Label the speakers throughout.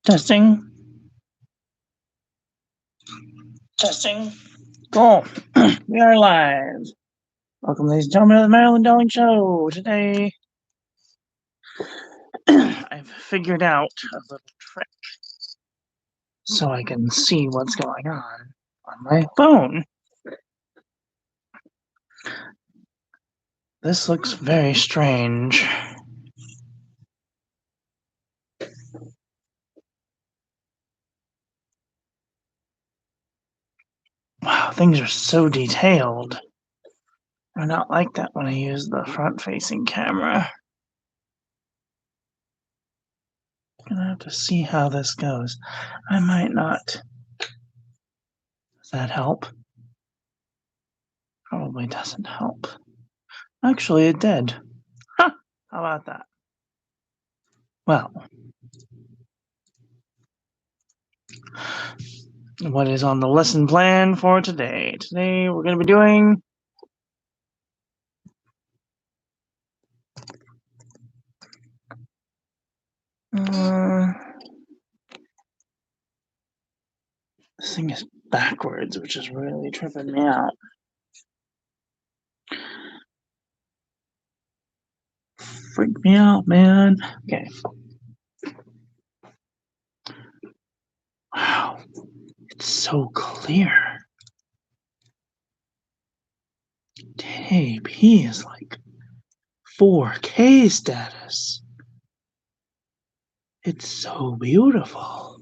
Speaker 1: Testing. Testing. Cool. We are live. Welcome, ladies and gentlemen, to the Marilyn Darling Show. Today, I've figured out a little trick so I can see what's going on my phone. This looks very strange. Wow, things are so detailed. I not like that when I use the front-facing camera. I'm gonna have to see how this goes. I might not. Does that help? Probably doesn't help. Actually, it did. Huh, how about that? Well, what is on the lesson plan for today? Today we're going to be doing this thing is backwards, which is really tripping me out. Freak me out, man. Okay. Wow. It's so clear. 1080p is like 4K status. It's so beautiful.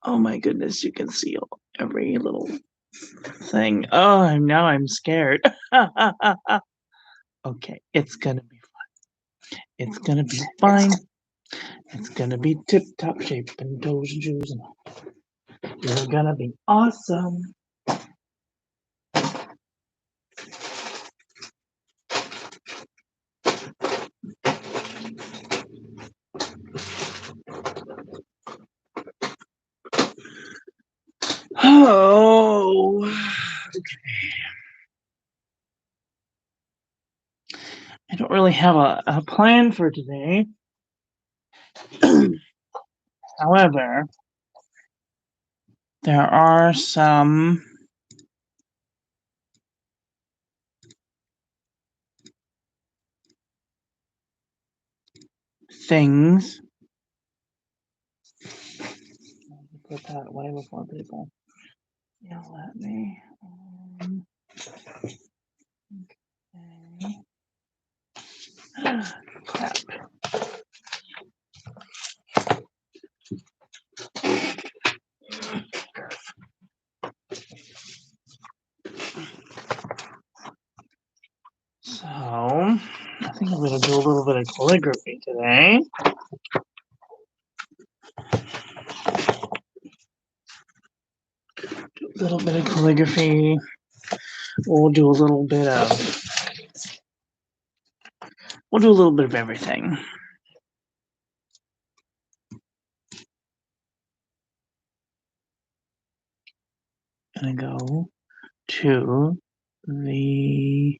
Speaker 1: Oh my goodness, you can see every little thing. Oh, now I'm scared. Okay, it's gonna be fine. It's gonna be fine. It's gonna be tip-top shape and toes and shoes and all. You're gonna be awesome. Oh, okay. I don't really have a plan for today. However, there are some things. Put that away before people yell at me. Okay. Crap. So, I think I'm going to do a little bit of calligraphy today. Do a little bit of calligraphy. We'll do a little bit of everything. Gonna go to the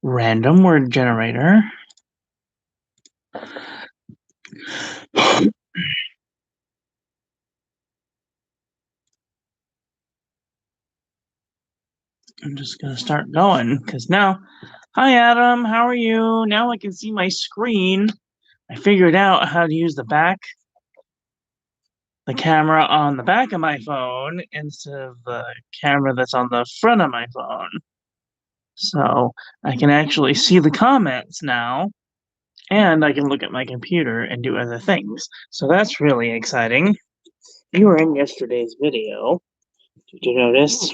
Speaker 1: random word generator. I'm just gonna start going because now, hi Adam, how are you? Now I can see my screen. I figured out how to use the camera on the back of my phone instead of the camera that's on the front of my phone. So I can actually see the comments now, and I can look at my computer and do other things. So that's really exciting. You were in yesterday's video. Did you notice?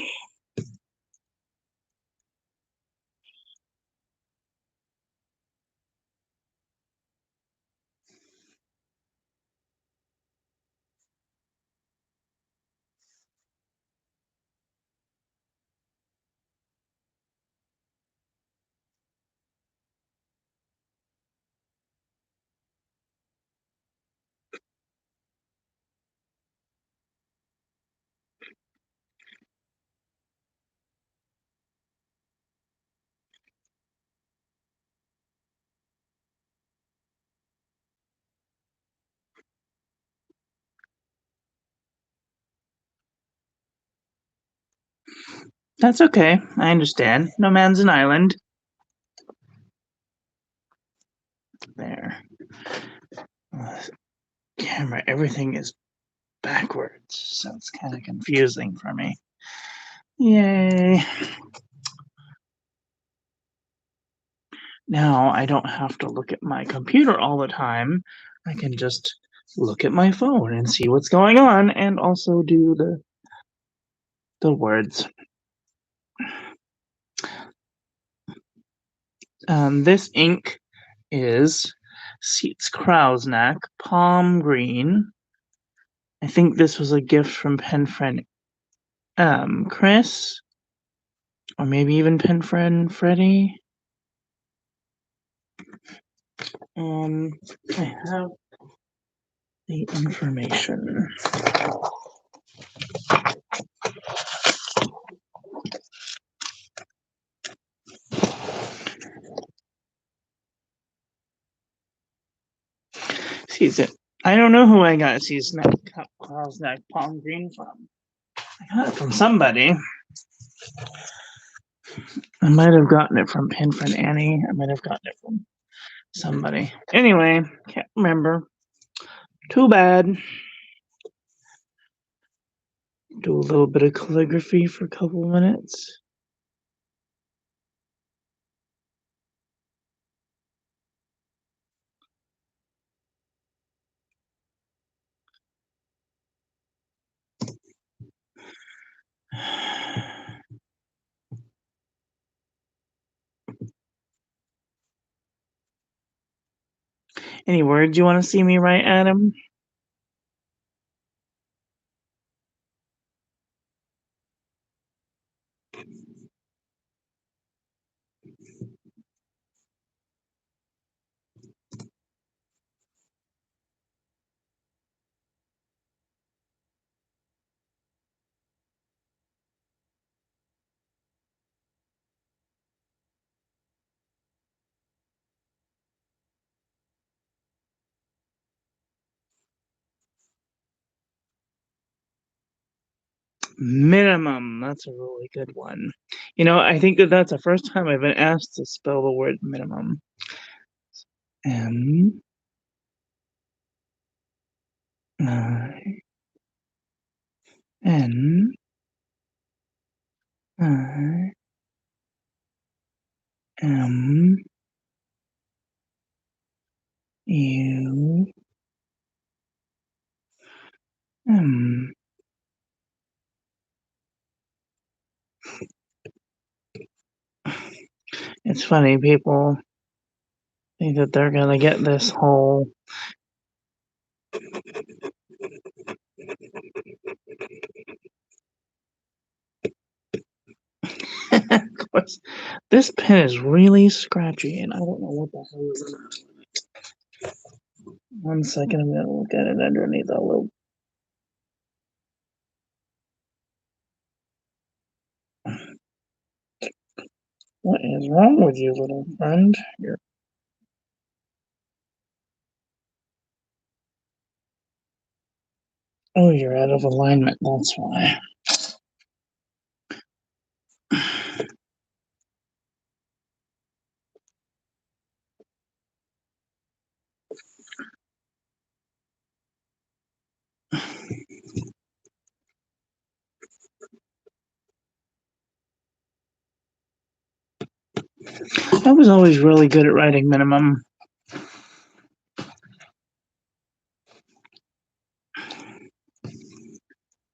Speaker 1: That's okay. I understand. No man's an island. There. Camera, everything is backwards, so it's kind of confusing for me. Yay. Now I don't have to look at my computer all the time. I can just look at my phone and see what's going on and also do the words. This ink is Seats Krausnack Palm Green. I think this was a gift from pen friend Chris, or maybe even pen friend Freddie. I have the information. Sees it. I don't know who I got Krausnack Palm Green from. I got it from somebody. I might have gotten it from pen friend Annie. I might have gotten it from somebody. Anyway, can't remember. Too bad. Do a little bit of calligraphy for a couple of minutes. Any words you want to see me write, Adam? Minimum. That's a really good one. You know, I think that's the first time I've been asked to spell the word minimum. M I N I M U M. It's funny, people think that they're gonna get this whole of course, this pen is really scratchy and I don't know what the hell is it. 1 second, I'm gonna look at it underneath a little. What is wrong with you, little friend? You're out of alignment, that's why. I was always really good at writing minimum.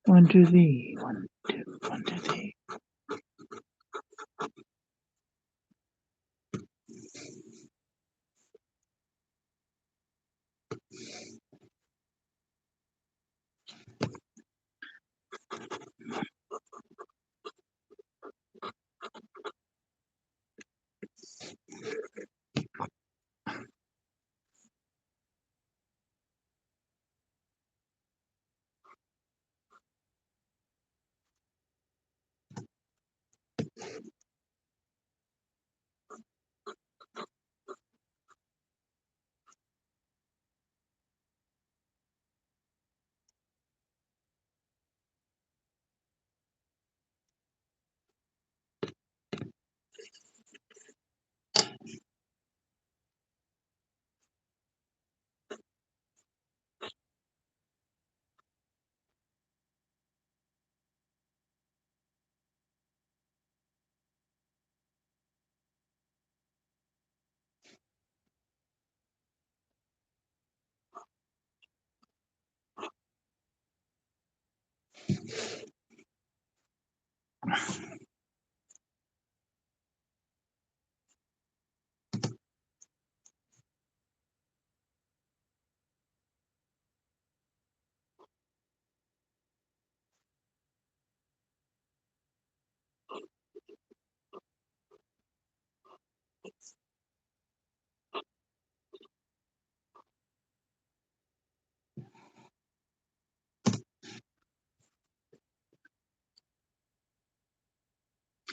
Speaker 1: One, two, three. 1, 2, 1, 2, 3.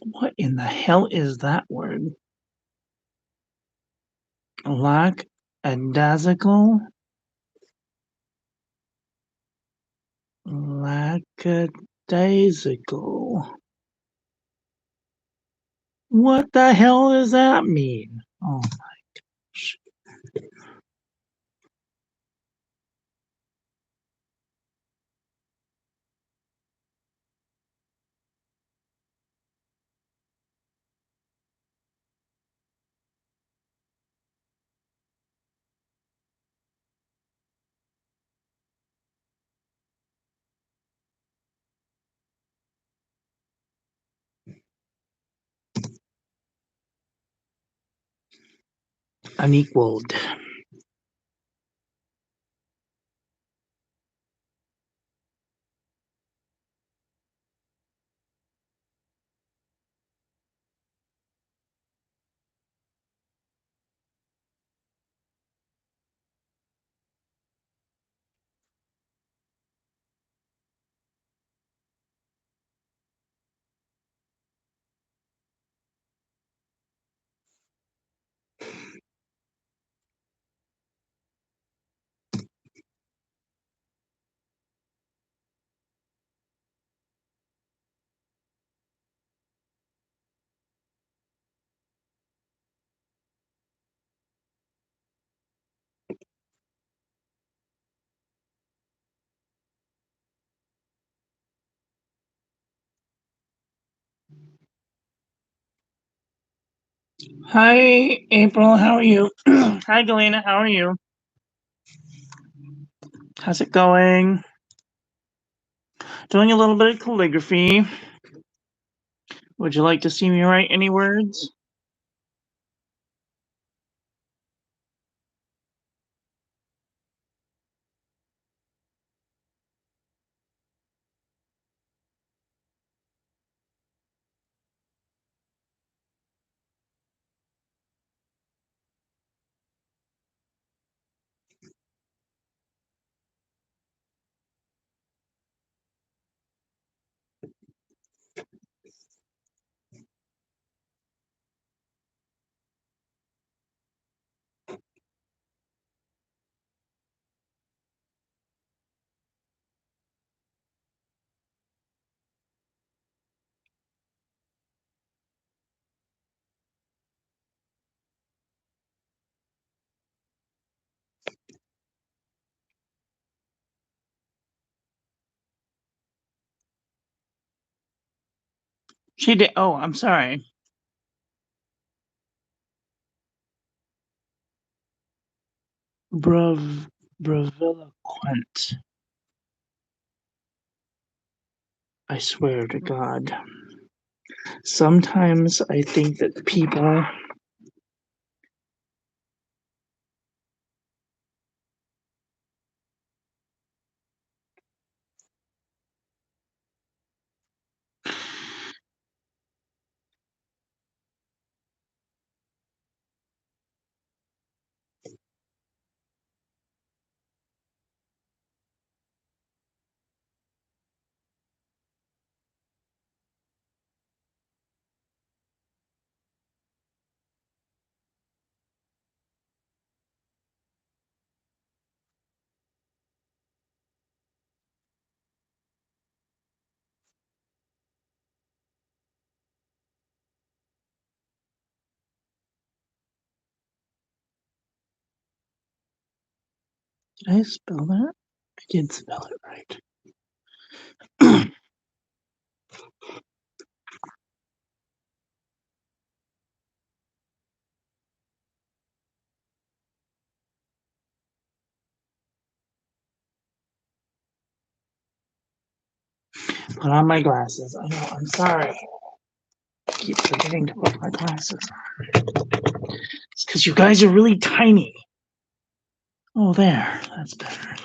Speaker 1: What in the hell is that word? Lackadaisical? Lackadaisical. What the hell does that mean? Oh my gosh. Unequaled. Hi, April. How are you? Hi, Galena. How are you? How's it going? Doing a little bit of calligraphy. Would you like to see me write any words? She did. Oh, I'm sorry. Braviloquent. I swear to God. Sometimes I think that people. Did I spell that? I did spell it right. Put on my glasses. I know. I'm sorry. I keep forgetting to put my glasses on. It's because you guys are really tiny. Oh, there. That's better.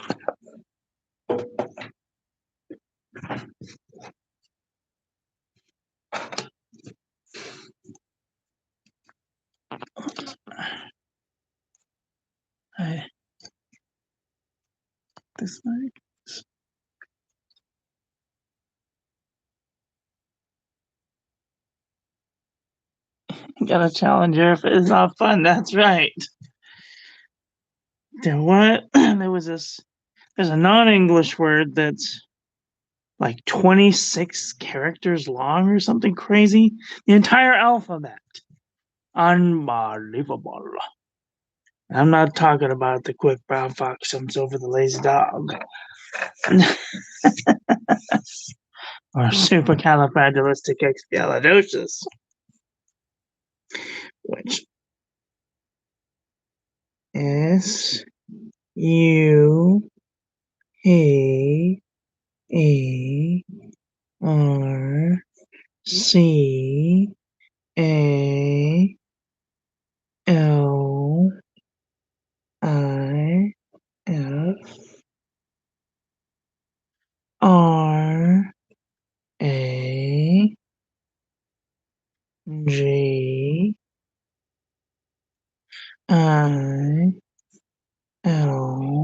Speaker 1: I, this way. Gotta challenge her if it's not fun. That's right. There what? There was this. There's a non-English word that's like 26 characters long or something crazy. The entire alphabet. Unbelievable. I'm not talking about the quick brown fox jumps over the lazy dog. Or supercalifragilisticexpialidocious, which S U A A R C A L I F R A G I L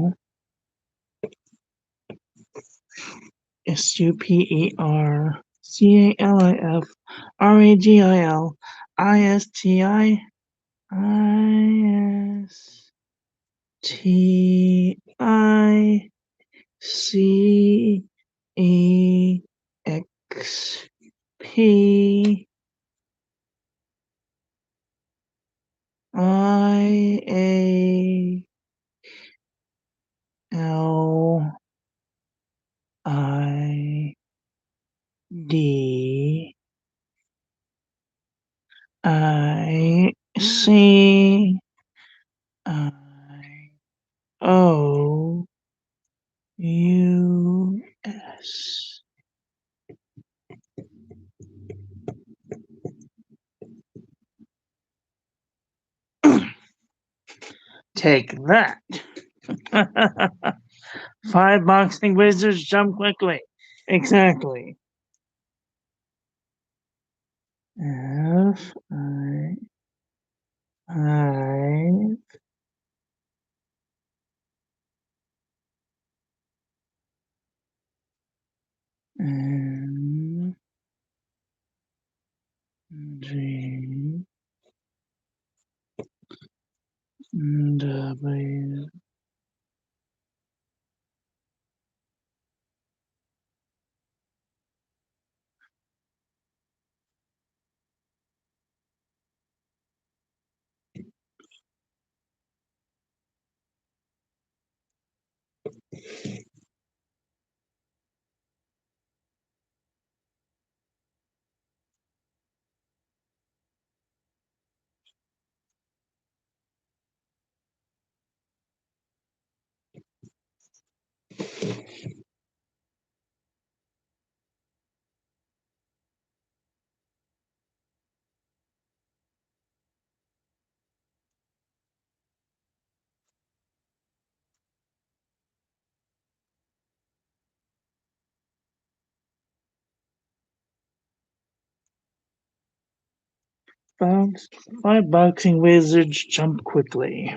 Speaker 1: ICICIOUS. Take that. 5 boxing wizards jump quickly. Exactly. F I N G W. Box, 5 boxing wizards jump quickly.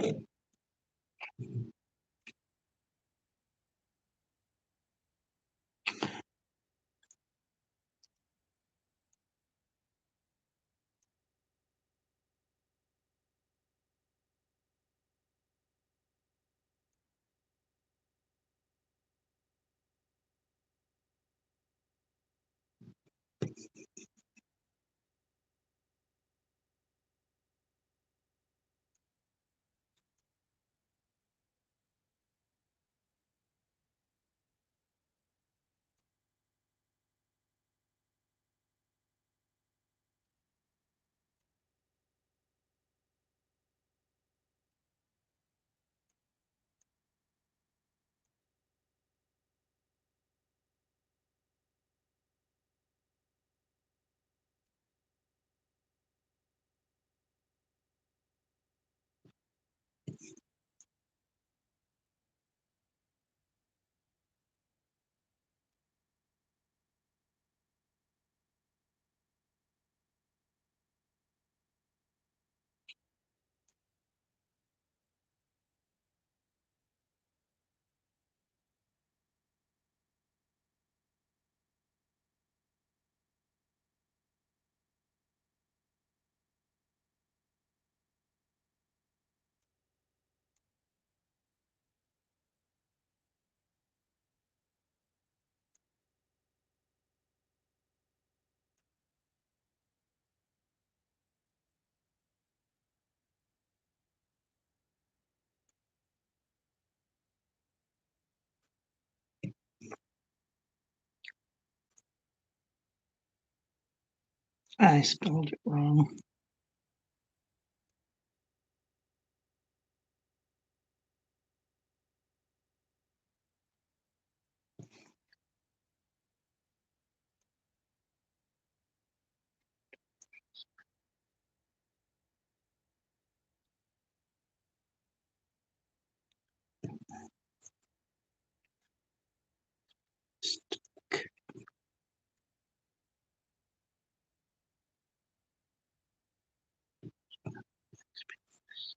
Speaker 1: I spelled it wrong.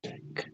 Speaker 1: Stick.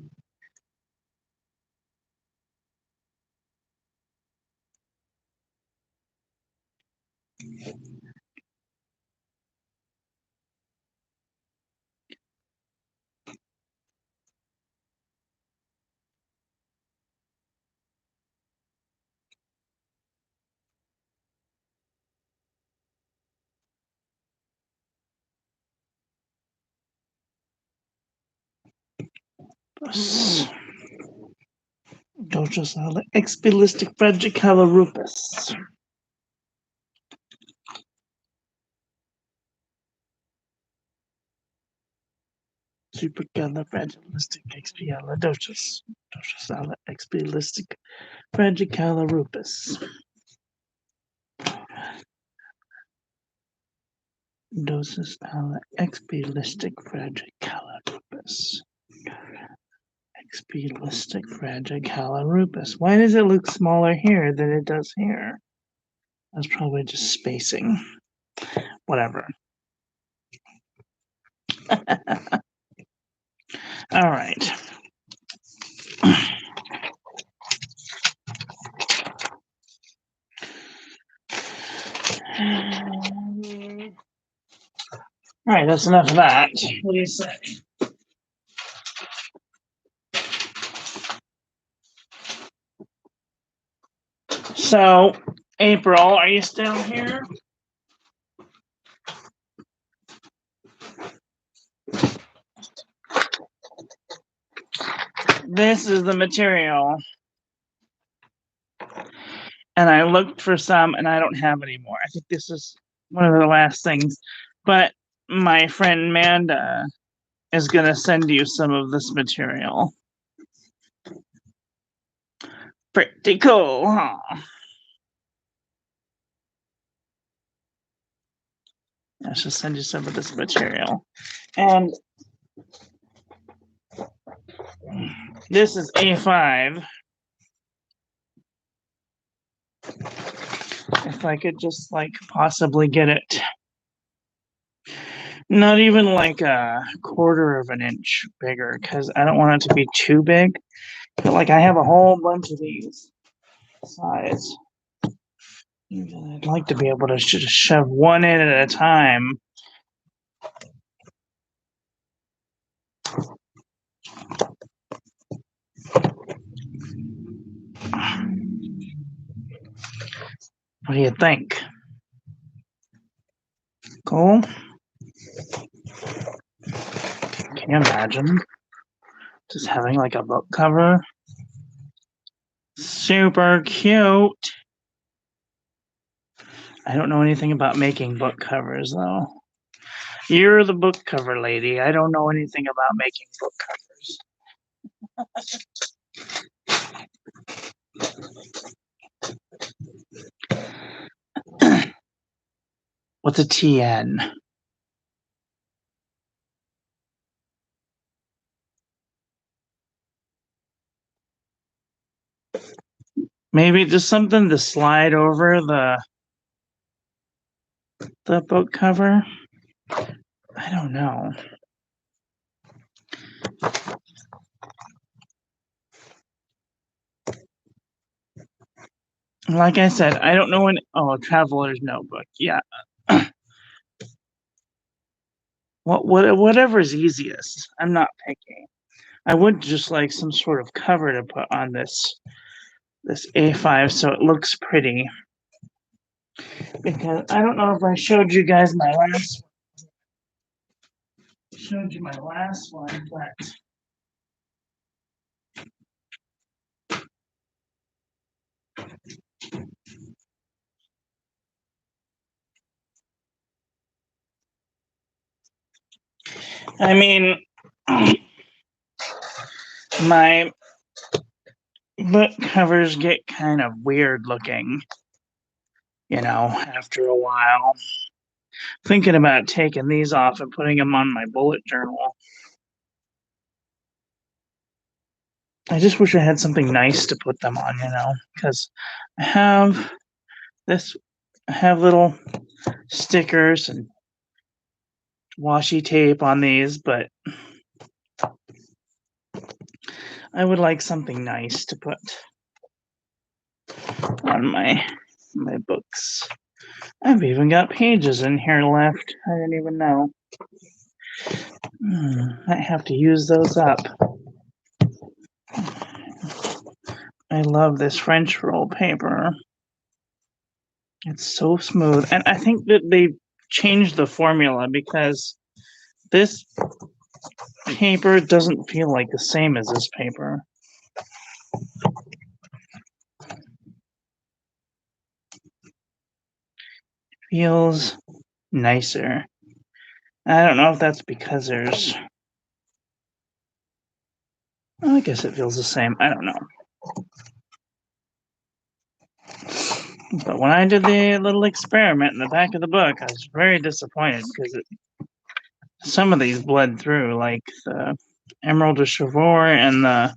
Speaker 1: Dodrosala expilistic fragicalarupus. Supercalifragilistic expialidocious. Dodrosala expilistic fragicalarupus. Dosis ala expilistic fragicalarupus. Expialistic fragicalarupus. Why does it look smaller here than it does here? That's probably just spacing. Whatever. All right. All right, that's enough of that. What do you say? So, April, are you still here? This is the material. And I looked for some and I don't have any more. I think this is one of the last things. But my friend Manda is going to send you some of this material. Pretty cool, huh? I should send you some of this material. And this is A5. If I could just like possibly get it. Not even like a quarter of an inch bigger because I don't want it to be too big. But like I have a whole bunch of these size. I'd like to be able to just shove one in at a time. What do you think? Cool? Can you imagine just having like a book cover? Super cute. I don't know anything about making book covers though. You're the book cover lady. I don't know anything about making book covers. What's a TN? Maybe just something to slide over the book cover. I don't know. Like I said, I don't know when. Oh, Traveler's Notebook. Yeah. Whatever's easiest. I'm not picky. I would just like some sort of cover to put on this A5 so it looks pretty. Because I don't know if I showed you guys my last one, but I mean, my book covers get kind of weird looking, after a while. Thinking about taking these off and putting them on my bullet journal. I just wish I had something nice to put them on, because I have this, I have little stickers and washi tape on these, but I would like something nice to put on my books. I've even got pages in here left. I didn't even know. Might have to use those up. I love this French roll paper. It's so smooth. And I think that they changed the formula because this paper doesn't feel like the same as this paper. Feels nicer. I don't know if that's because I guess it feels the same. I don't know. But when I did the little experiment in the back of the book, I was very disappointed because some of these bled through, like the Emerald of Chivor and the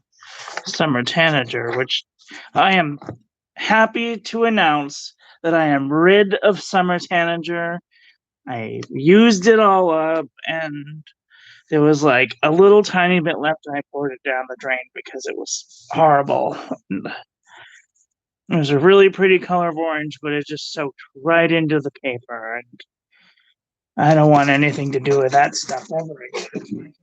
Speaker 1: Summer Tanager, which I am happy to announce that I am rid of Summer Tanager. I used it all up, and there was like a little tiny bit left, and I poured it down the drain because it was horrible. It was a really pretty color of orange, but it just soaked right into the paper, and I don't want anything to do with that stuff ever again.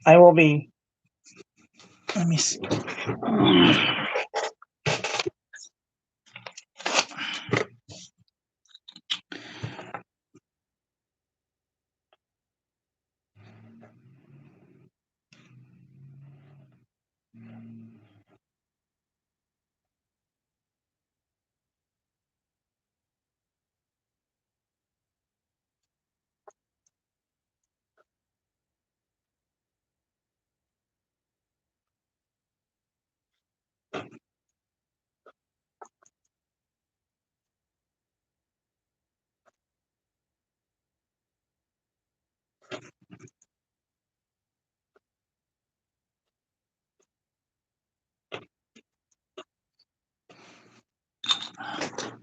Speaker 1: I will be. Let me see.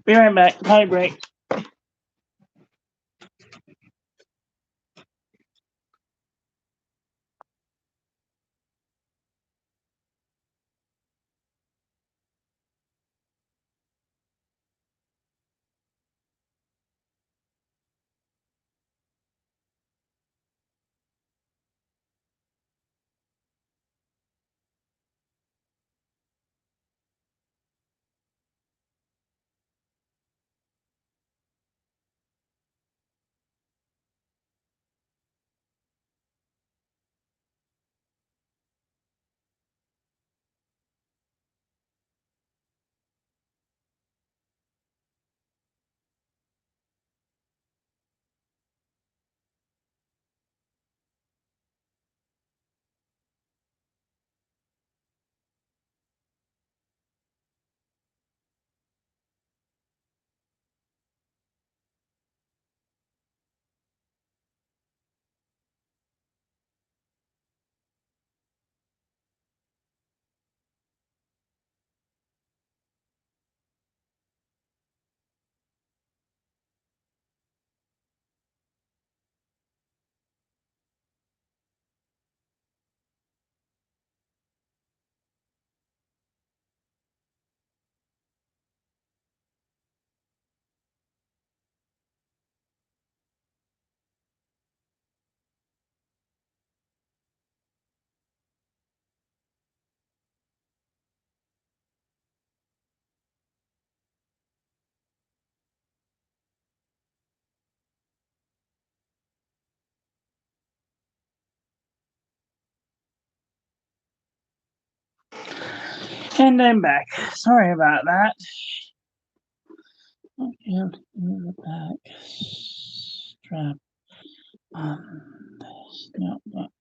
Speaker 1: Be right back. Hi, break. And I'm back. Sorry about that. And the back strap on this notebook.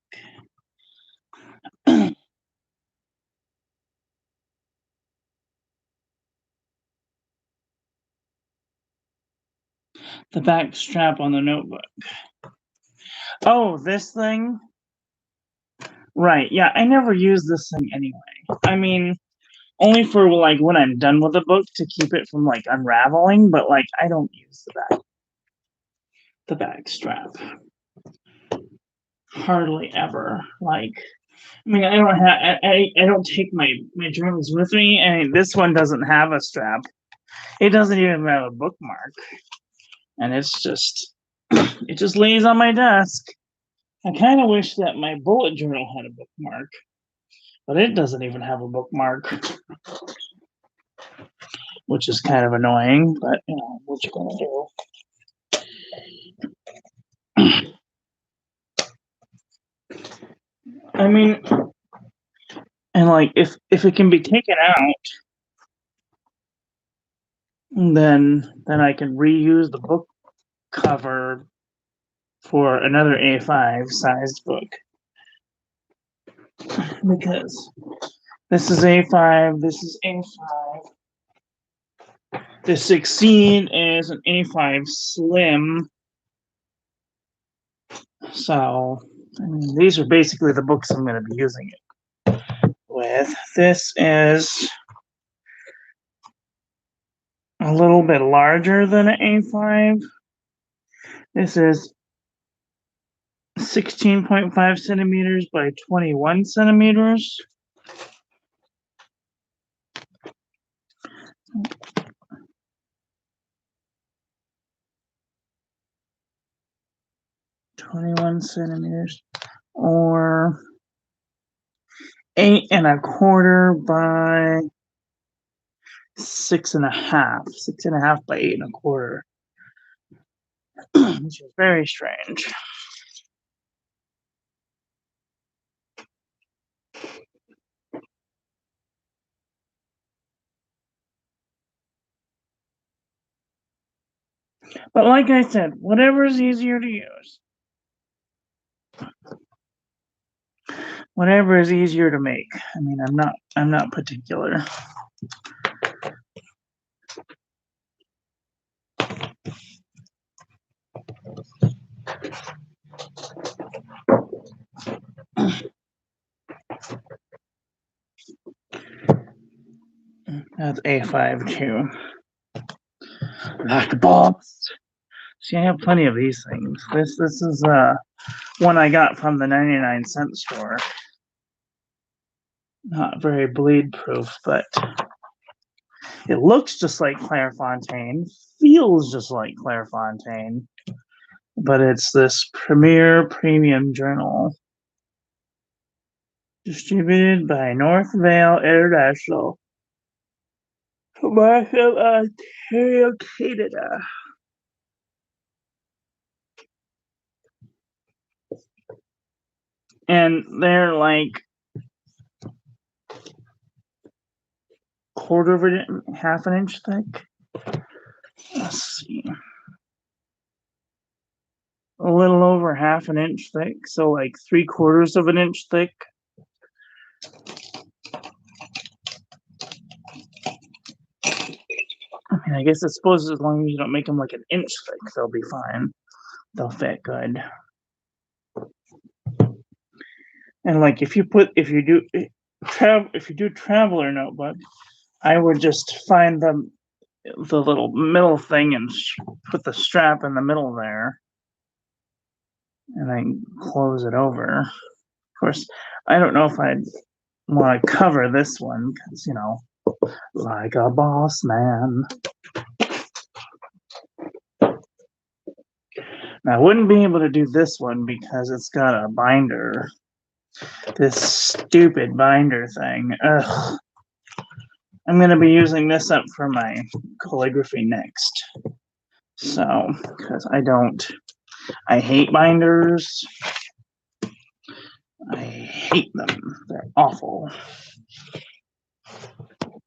Speaker 1: The back strap on the notebook. Oh, this thing? Right, yeah, I never use this thing anyway. I mean, only for, like, when I'm done with the book to keep it from, like, unraveling, but, like, I don't use the back strap. Hardly ever. Like, I mean, I don't have, I don't take my journals with me, and this one doesn't have a strap. It doesn't even have a bookmark. And it's just, it just lays on my desk. I kind of wish that my bullet journal had a bookmark, but it doesn't even have a bookmark, which is kind of annoying, but you know, what you gonna do? I mean, and like if it can be taken out, then I can reuse the book cover for another A5 sized book. Because this is A5, this is A5. The 16 is an A5 Slim. So, I mean, these are basically the books I'm going to be using it with. This is a little bit larger than an A5. This is 16.5 centimeters by 21 centimeters. Or 8.25 by 6.5. 6.5 by 8.25. Which is very strange. But like I said, whatever is easier to use. Whatever is easier to make. I mean, I'm not particular. That's A5 too. Like boss. See, I have plenty of these things. This is one I got from the 99-cent store. Not very bleed proof, but it looks just like Clairefontaine, feels just like Clairefontaine, but it's this Premier Premium Journal. Distributed by North Vale International. Markham, Ontario, Canada. And they're like quarter of half an inch thick. Let's see. A little over half an inch thick, so like 3/4 of an inch thick. I mean, I guess it's supposed as long as you don't make them like an inch thick, they'll be fine. They'll fit good. And like if you do traveler notebook, I would just find the little middle thing and put the strap in the middle there, and then close it over. Of course, I don't know if I'd want to cover this one because, you know, like a boss man. Now, I wouldn't be able to do this one because it's got a binder. This stupid binder thing. Ugh. I'm going to be using this up for my calligraphy next. So, because I hate binders. I hate them. They're awful.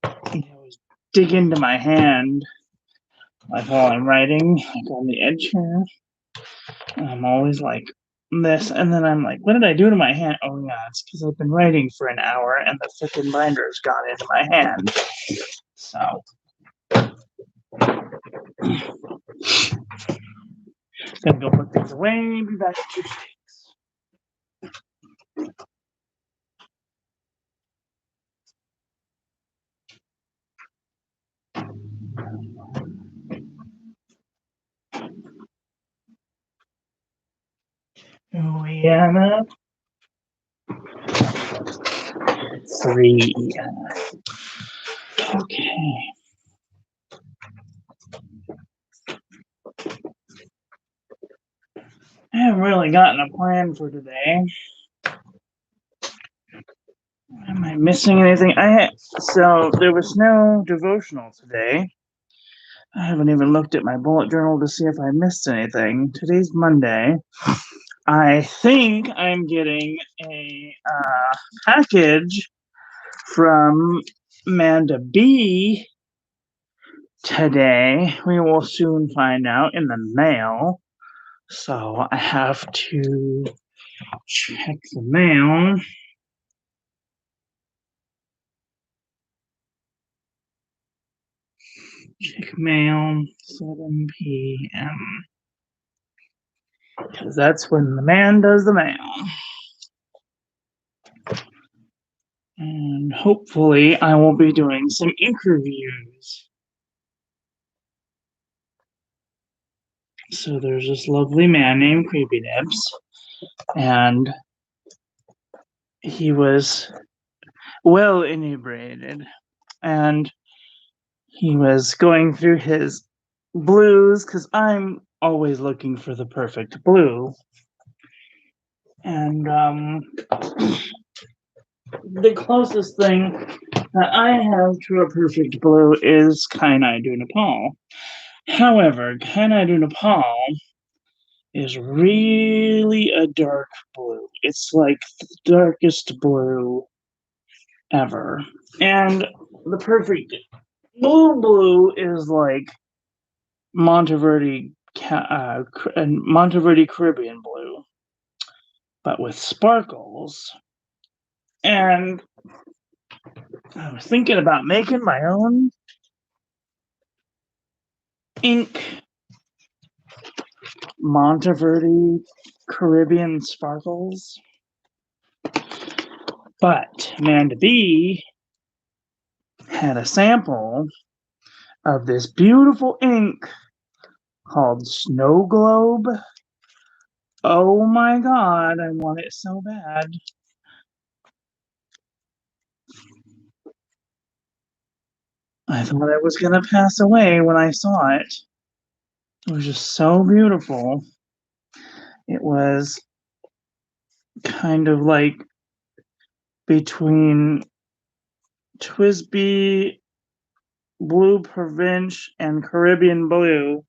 Speaker 1: I always dig into my hand Like while I'm writing, like on the edge here, and I'm always like this, and then I'm like, what did I do to my hand? Oh yeah, it's because I've been writing for an hour and the frickin' binder's got into my hand. So gonna go put things away, be back in 2 seconds. Louisiana. 3. Okay. I haven't really gotten a plan for today. Am I missing anything? So there was no devotional today. I haven't even looked at my bullet journal to see if I missed anything. Today's Monday. I think I'm getting a package from Amanda B today. We will soon find out in the mail. So I have to check the mail. Check mail, 7 p.m. Because that's when the man does the mail. And hopefully I will be doing some ink reviews. So there's this lovely man named Creepy Nibs, and he was well inebriated, and he was going through his blues, because I'm always looking for the perfect blue. And the closest thing that I have to a perfect blue is Kainai du Nepal. However, Kainai du Nepal is really a dark blue. It's like the darkest blue ever. And the perfect blue is like Monteverde Caribbean blue, but with sparkles. And I was thinking about making my own ink Monteverde Caribbean sparkles. But Amanda B had a sample of this beautiful ink called Snow Globe. Oh my god, I want it so bad. I thought I was gonna pass away when I saw it. It was just so beautiful. It was kind of like between Twisby Blue Province and Caribbean Blue,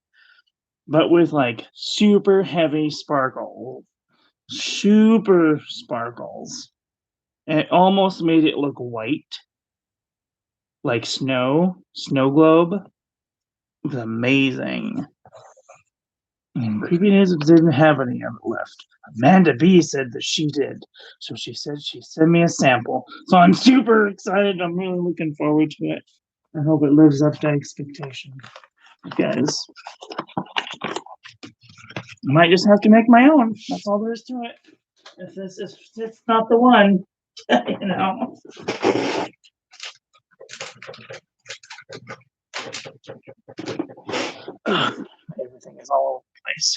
Speaker 1: but with like super heavy sparkle. Super sparkles. And it almost made it look white, like snow globe. It was amazing. And Creepy Nibs didn't have any of it left. Amanda B said that she did. So she said she'd send me a sample. So I'm super excited. I'm really looking forward to it. I hope it lives up to expectation. Because I might just have to make my own. That's all there is to it. If it's not the one, you know. Everything is all over the place.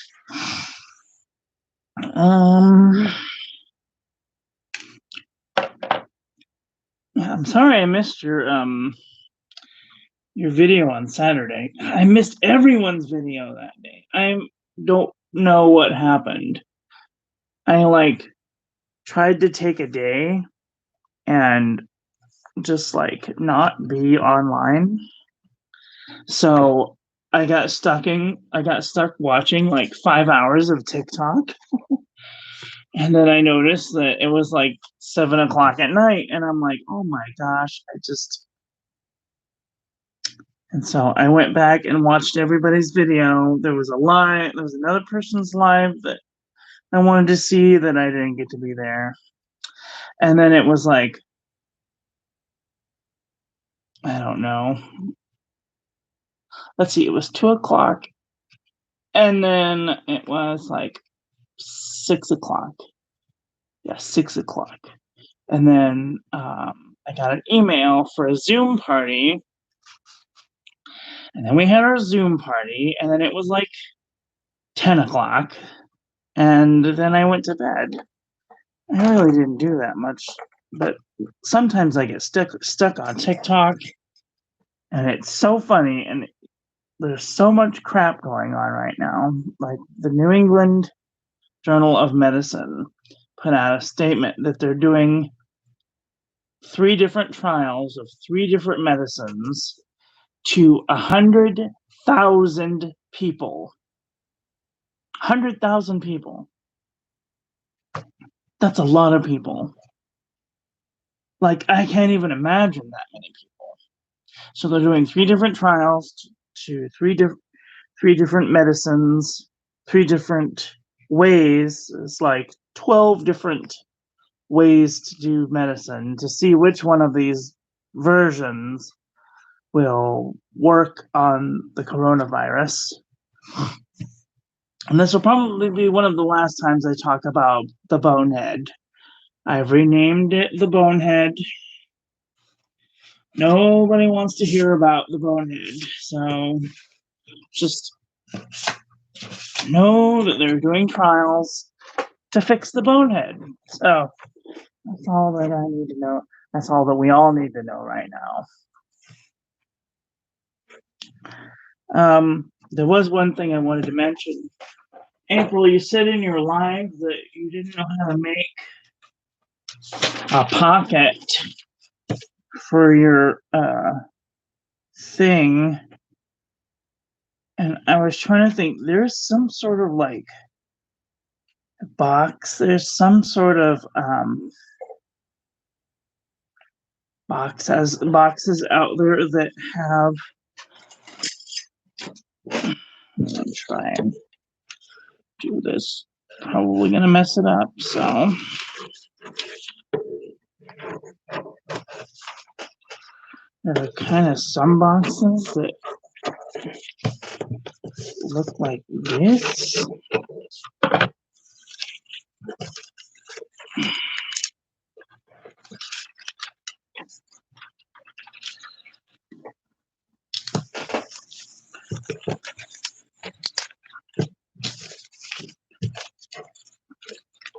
Speaker 1: I'm sorry I missed your video on Saturday. I missed everyone's video that day. I don't know what happened. I like tried to take a day and just like not be online. So I got stuck watching like 5 hours of TikTok. And then I noticed that it was like 7 o'clock at night, and I'm like, oh my gosh, And so I went back and watched everybody's video. There was another person's live that I wanted to see that I didn't get to be there. And then it was like, I don't know. Let's see, it was 2 o'clock. And then it was like 6 o'clock. Yeah, 6 o'clock. And then I got an email for a Zoom party. And then we had our Zoom party. And then it was like 10 o'clock. And then I went to bed. I really didn't do that much. But sometimes I get stuck on TikTok. And it's so funny. And there's so much crap going on right now. Like the New England Journal of Medicine put out a statement that they're doing 3 different trials of 3 different medicines to 100,000 people. 100,000 people. That's a lot of people. Like, I can't even imagine that many people. So they're doing 3 different trials to 3 different medicines, 3 different ways. It's like 12 different ways to do medicine to see which one of these versions will work on the coronavirus. And this will probably be one of the last times I talk about the bonehead. I've renamed it the bonehead. Nobody wants to hear about the bonehead. So just know that they're doing trials to fix the bonehead. So that's all that I need to know. That's all that we all need to know right now. There was one thing I wanted to mention. April, you said in your live that you didn't know how to make a pocket for your thing. And I was trying to think, there's some sort of like box. There's some sort of boxes out there that have. Let me try and do this. Probably gonna mess it up. So there are kind of some boxes that look like this.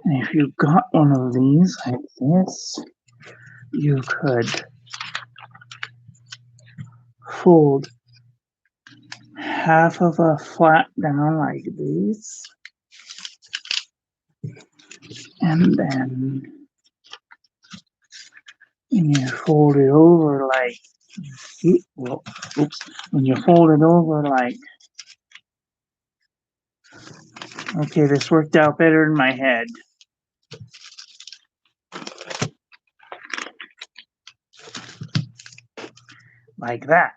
Speaker 1: And if you got one of these like this, you could fold half of a flap down like this, and then when you fold it over like, when you fold it over like, okay, this worked out better in my head. Like that.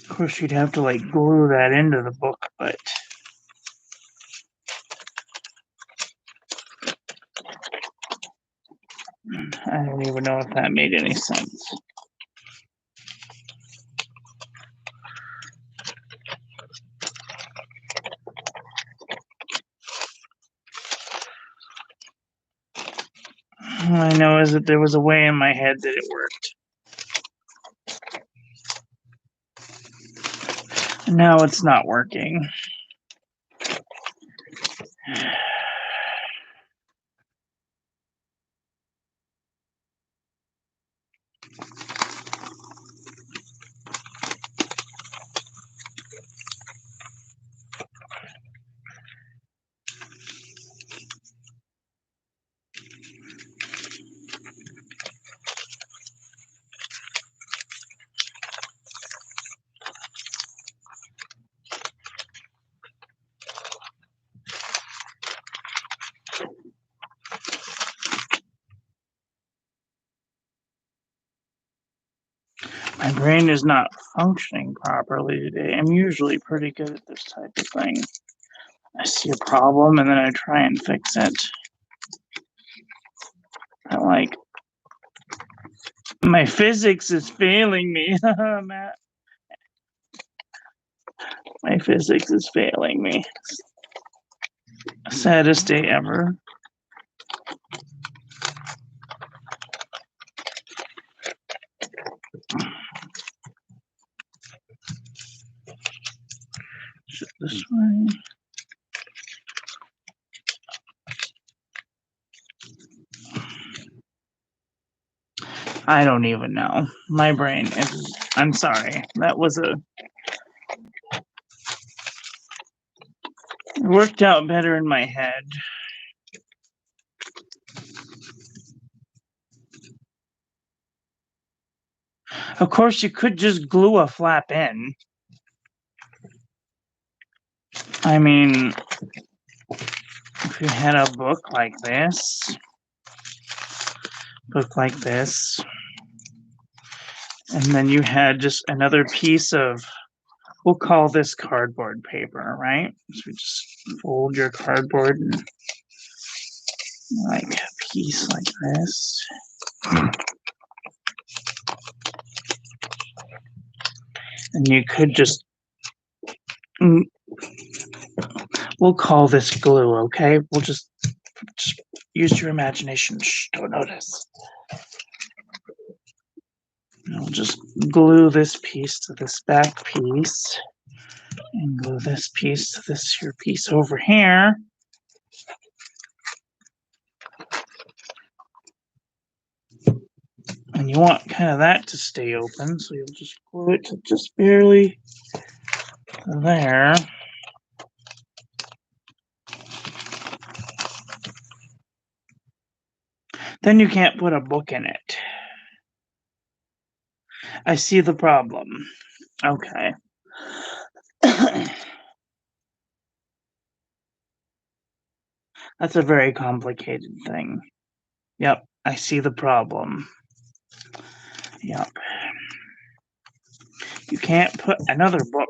Speaker 1: Of course, you'd have to like glue that into the book, but I don't even know if that made any sense. All I know is that there was a way in my head that it worked. And now it's not working. My brain is not functioning properly today. I'm usually pretty good at this type of thing. I see a problem and then I try and fix it. I'm like, my physics is failing me, Matt. My physics is failing me. Saddest day ever. This way. I don't even know. My brain is. I'm sorry. That was a. It worked out better in my head. Of course, you could just glue a flap in. I mean, if you had a book like this, and then you had just another piece of, we'll call this cardboard paper, right? So you just fold your cardboard and like a piece like this. And you could just, we'll call this glue, okay? We'll just use your imagination. Shh, don't notice. And we'll just glue this piece to this back piece. And glue this piece to this here piece over here. And you want kind of that to stay open, so you'll just glue it to just barely there. Then you can't put a book in it. I see the problem. Okay. That's a very complicated thing. Yep, I see the problem. Yep. You can't put another book.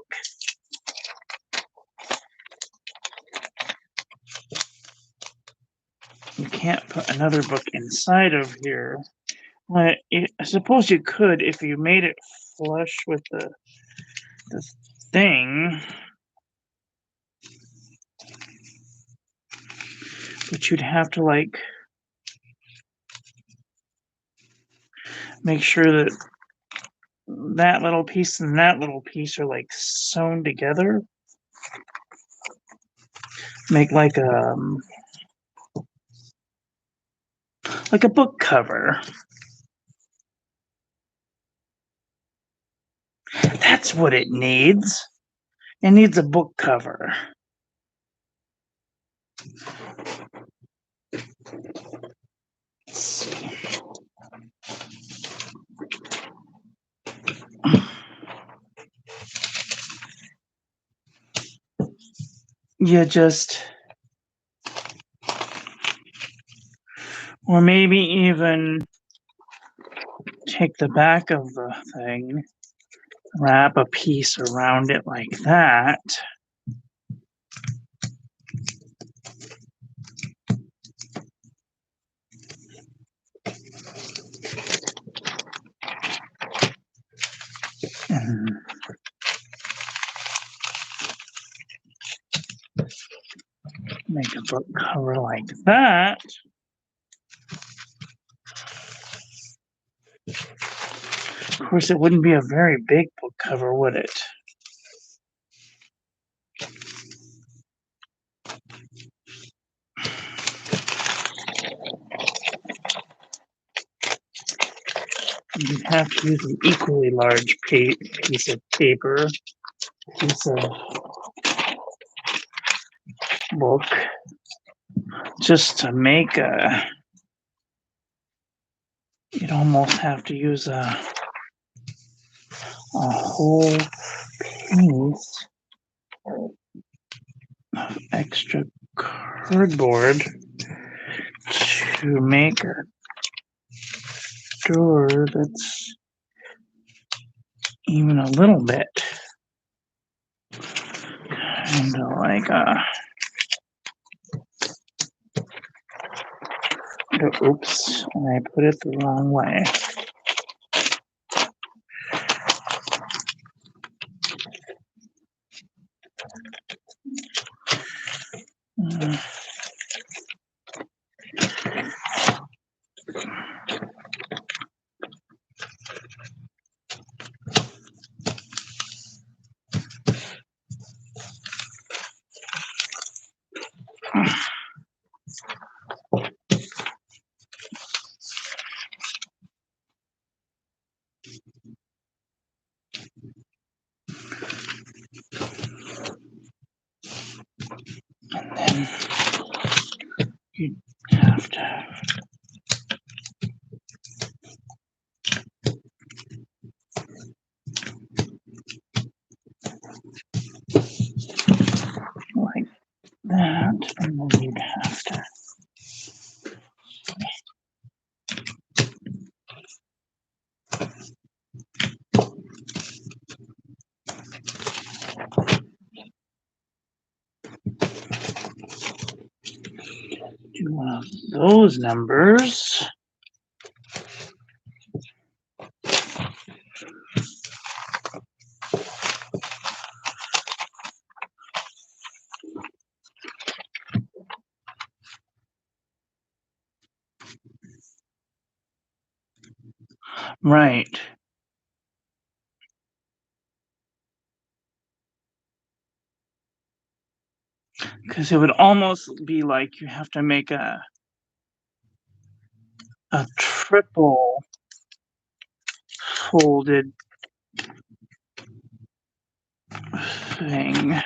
Speaker 1: You can't put another book inside of here. Well, I suppose you could if you made it flush with the thing. But you'd have to like make sure that that little piece and that little piece are like sewn together. Make like a book cover. That's what it needs. It needs a book cover. Let's see. You just, or maybe even take the back of the thing, wrap a piece around it like that. And make a book cover like that. Of course, it wouldn't be a very big book cover, would it? You'd have to use an equally large piece of paper, piece of book, just to make a. You'd almost have to use a whole piece of extra cardboard to make a door that's even a little bit. Kind of like oops, I put it the wrong way. And then you have to like that, and then you'd have to do one of those numbers. Right. Because it would almost be like you have to make a triple folded thing.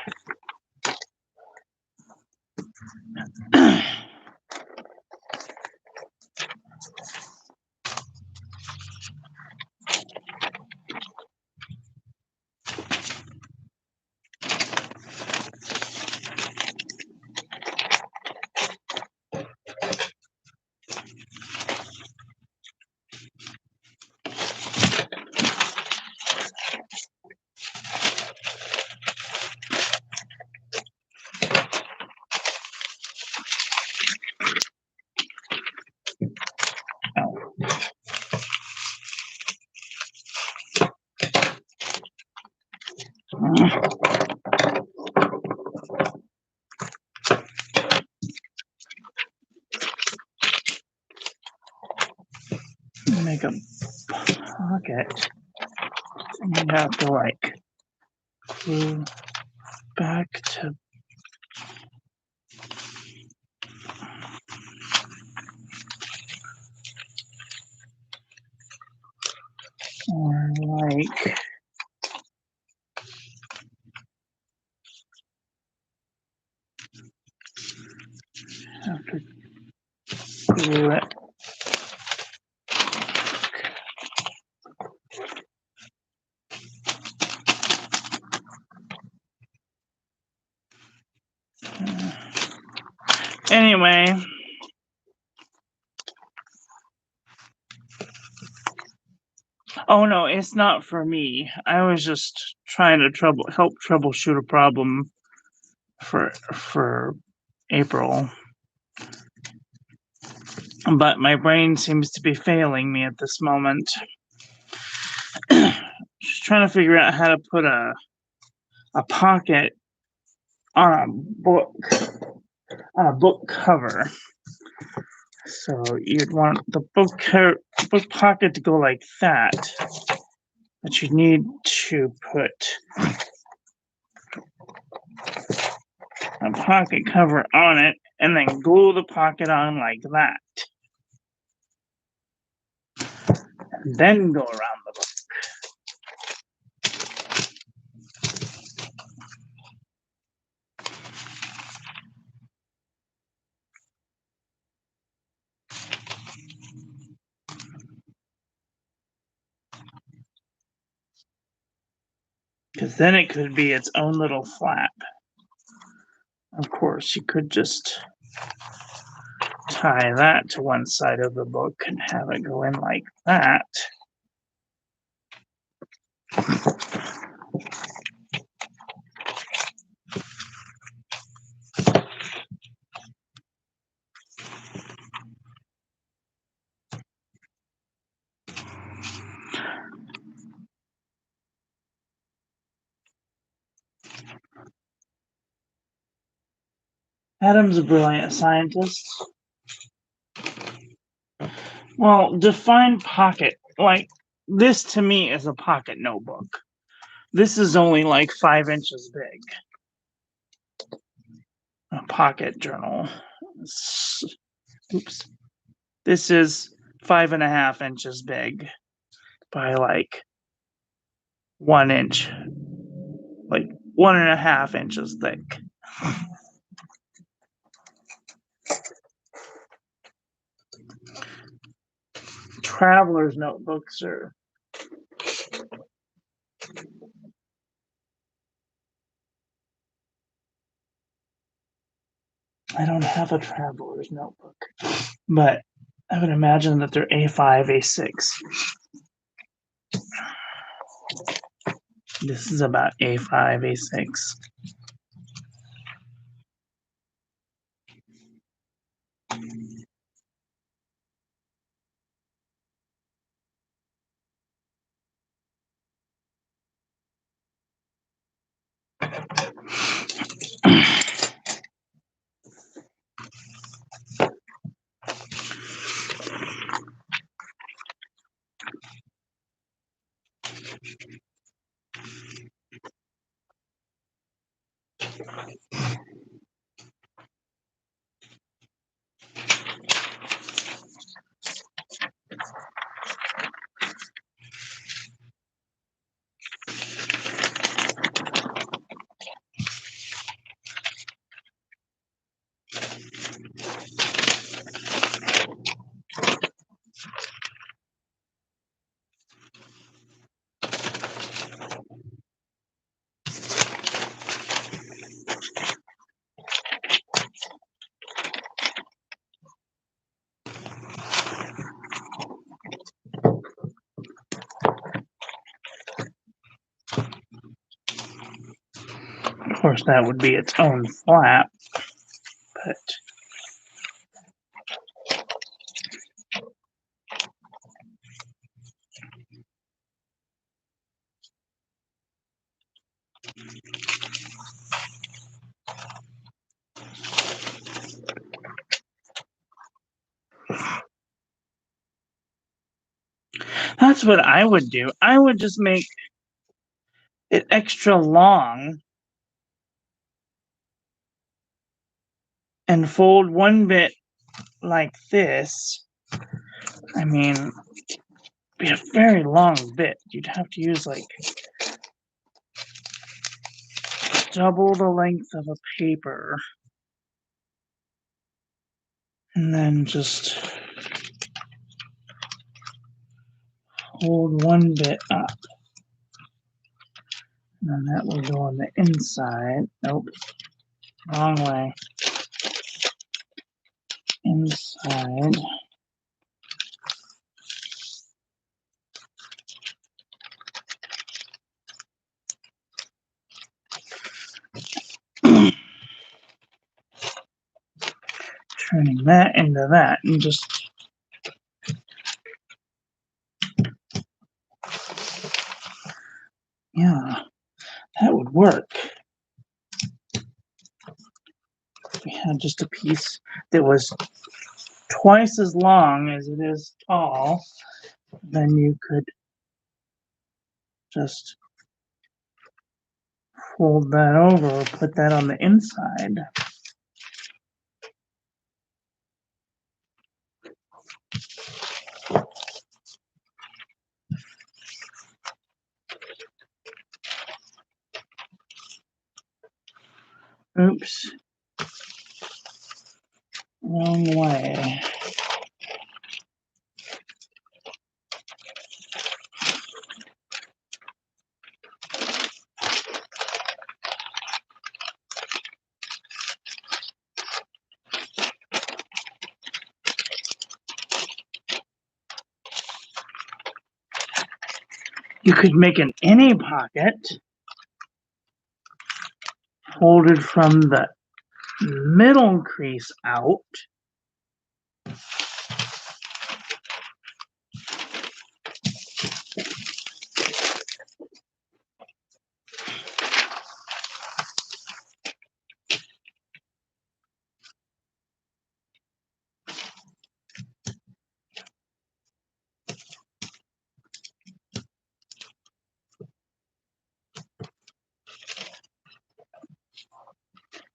Speaker 1: Make a pocket, and you have to like glue back to or like have to glue it. Anyway, oh no, it's not for me. I was just trying to help troubleshoot a problem for April. But my brain seems to be failing me at this moment. Just trying to figure out how to put a pocket on a book cover. So you'd want the book pocket to go like that, but you need to put a pocket cover on it and then glue the pocket on like that. And then go around the book. Because then it could be its own little flap. Of course, you could just tie that to one side of the book and have it go in like that. Adam's a brilliant scientist. Well, define pocket. Like, this to me is a pocket notebook. This is only like 5 inches big. A pocket journal. Oops. This is 5.5 inches big by like 1 inch. Like 1.5 inches thick. Traveler's notebooks are. I don't have a traveler's notebook, but I would imagine that they're A5, A6. This is about A5, A6. Of course, that would be its own flap, but that's what I would do. I would just make it extra long and fold one bit like this. I mean, it'd be a very long bit. You'd have to use like double the length of a paper. And then just hold one bit up. And then that will go on the inside. Nope, wrong way. Inside. Turning that into that and just yeah, that would work. If we had just a piece that was twice as long as it is tall, then you could just fold that over or put that on the inside. Oops. Wrong way. You could make an any pocket, hold it from the middle crease out,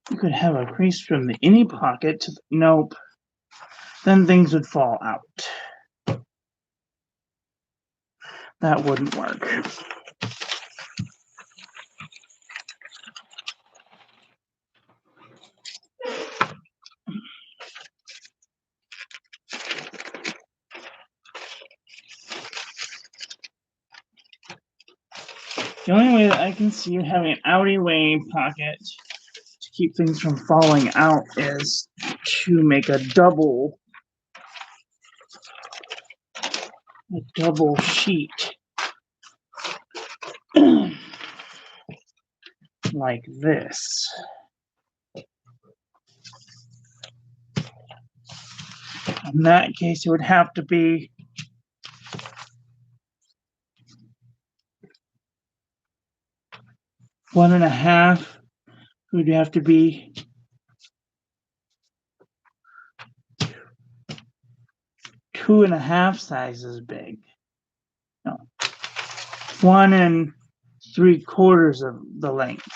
Speaker 1: you could have a crease from the any pocket to the, nope, then things would fall out. That wouldn't work. The only way that I can see you having an outy-way pocket to keep things from falling out is to make a double sheet like this. In that case, it would have to be one and a half. It would have to be 2.5 sizes big. No, 1 3/4 of the length.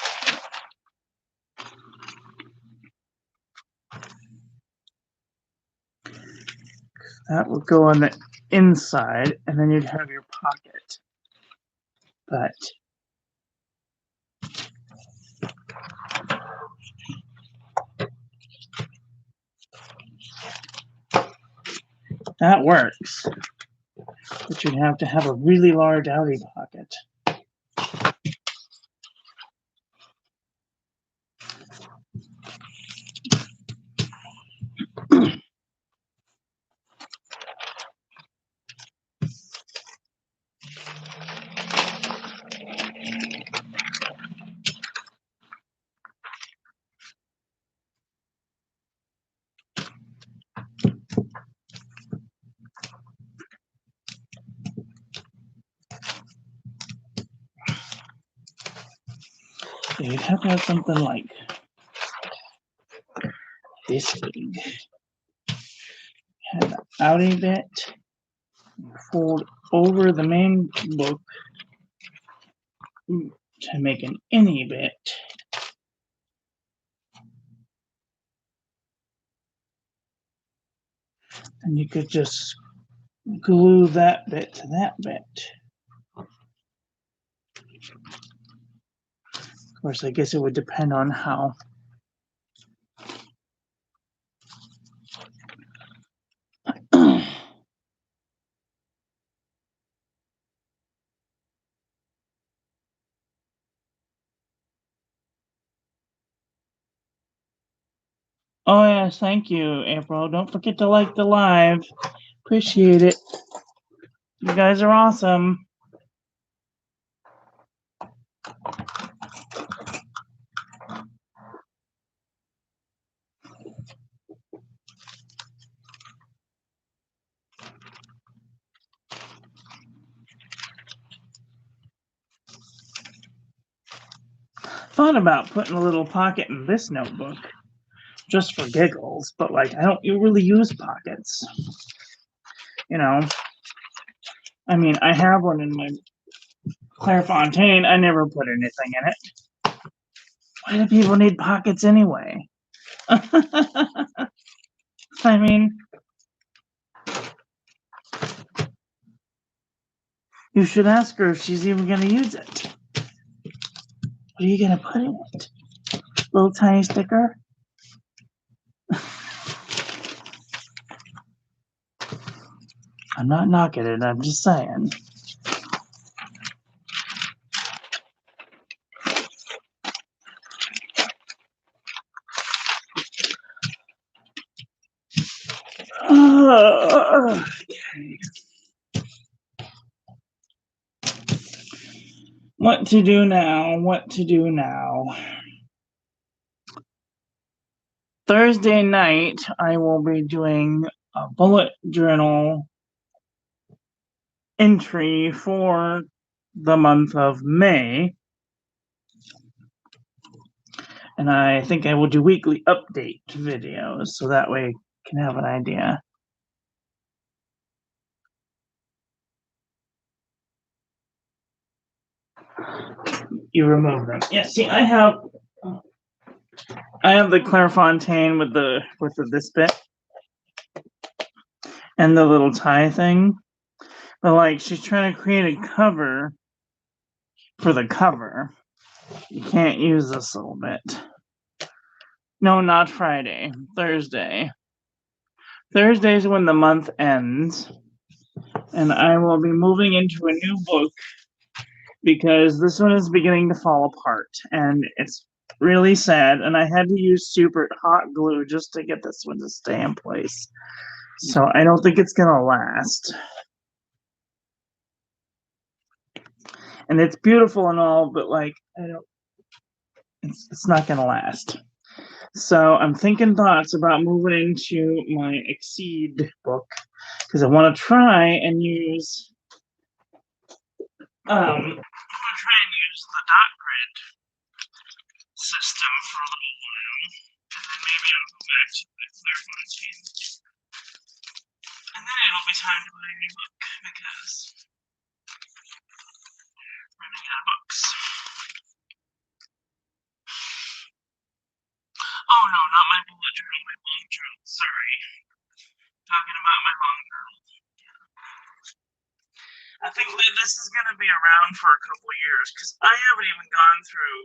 Speaker 1: That would go on the inside, and then you'd have your pocket. But that works. But you'd have to have a really large outie pocket. So you'd have to have something like this big. Have an outie bit, fold over the main book to make an any bit. And you could just glue that bit to that bit. Of course, I guess it would depend on how Oh yes, thank you, April. Don't forget to like the live. Appreciate it. You guys are awesome. Thought about putting a little pocket in this notebook just for giggles, but like I don't really use pockets. You know, I mean, I have one in my Clairefontaine. I never put anything in it. Why do people need pockets anyway? I mean, you should ask her if she's even going to use it. What are you going to put in it? Little tiny sticker? I'm not knocking it, I'm just saying. Okay. What to do now? What to do now? Thursday night, I will be doing a bullet journal entry for the month of May. And I think I will do weekly update videos so that way I can have an idea. You remove them. Yeah, see, I have the Clairefontaine with this bit and the little tie thing. But like she's trying to create a cover for the cover. You can't use this little bit. No, not Friday. Thursday. Thursday's when the month ends. And I will be moving into a new book because this one is beginning to fall apart. And it's really sad. And I had to use super hot glue just to get this one to stay in place. So I don't think it's going to last. And it's beautiful and all, but like, it's not going to last. So I'm thinking thoughts about moving into my Exceed book because I want to try and use the dot grid system for a little while, and then maybe I'll go back to the Clairefontaine, and then it'll be time to buy a new book because I'm running out of books. Oh no, not my bullet journal, my long journal. Sorry, talking about my long journal. I think this is going to be around for a couple of years because I haven't even gone through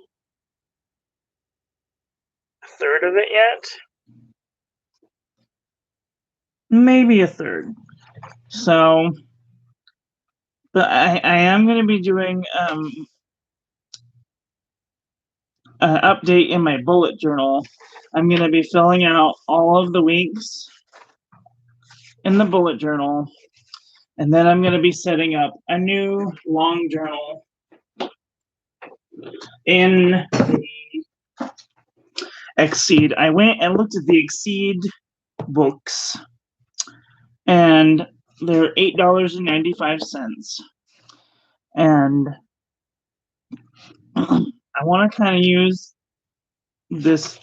Speaker 1: a third of it yet. Maybe a third. So, but I am going to be doing an update in my bullet journal. I'm going to be filling out all of the weeks in the bullet journal. And then I'm going to be setting up a new long journal in the Exceed. I went and looked at the Exceed books, and they're $8.95. And I want to kind of use this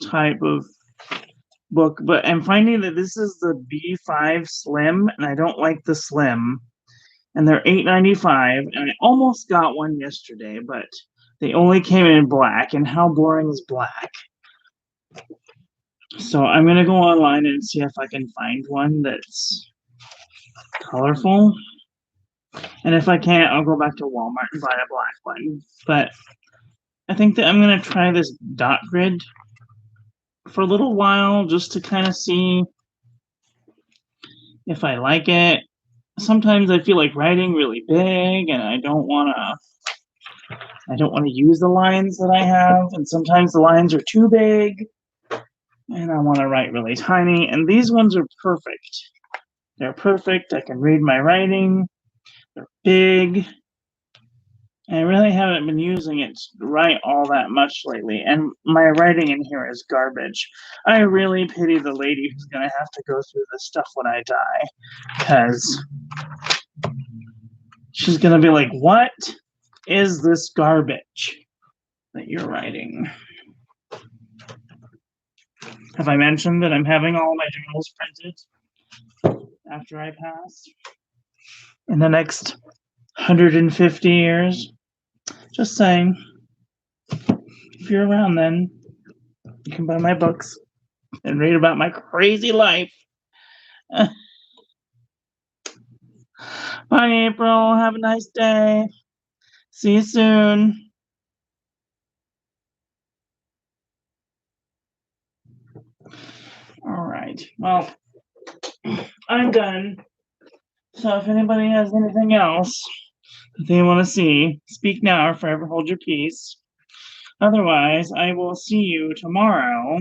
Speaker 1: type of book, but I'm finding that this is the B5 Slim, and I don't like the Slim. And they're $8.95, and I almost got one yesterday, but they only came in black, and how boring is black? So I'm going to go online and see if I can find one that's colorful. And if I can't, I'll go back to Walmart and buy a black one. But I think that I'm going to try this dot grid for a little while just to kind of see if I like it. Sometimes I feel like writing really big and I don't want to use the lines that I have, and sometimes the lines are too big and I want to write really tiny, and these ones are perfect. They're perfect. I can read my writing. They're big. I really haven't been using it to write all that much lately, and my writing in here is garbage. I really pity the lady who's going to have to go through this stuff when I die, because she's going to be like, what is this garbage that you're writing? Have I mentioned that I'm having all my journals printed after I pass in the next 150 years? Just saying. If you're around then, you can buy my books and read about my crazy life. Bye, April. Have a nice day. See you soon. All right. Well, I'm done. So if anybody has anything else that they want to see, speak now or forever hold your peace. Otherwise, I will see you tomorrow,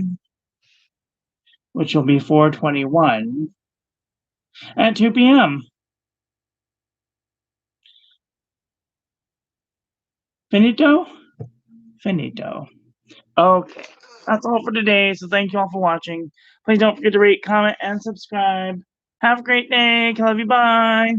Speaker 1: which will be 4/21 at 2 p.m. Finito? Finito. Okay, that's all for today, so thank you all for watching. Please don't forget to rate, comment, and subscribe. Have a great day. Love you. Bye.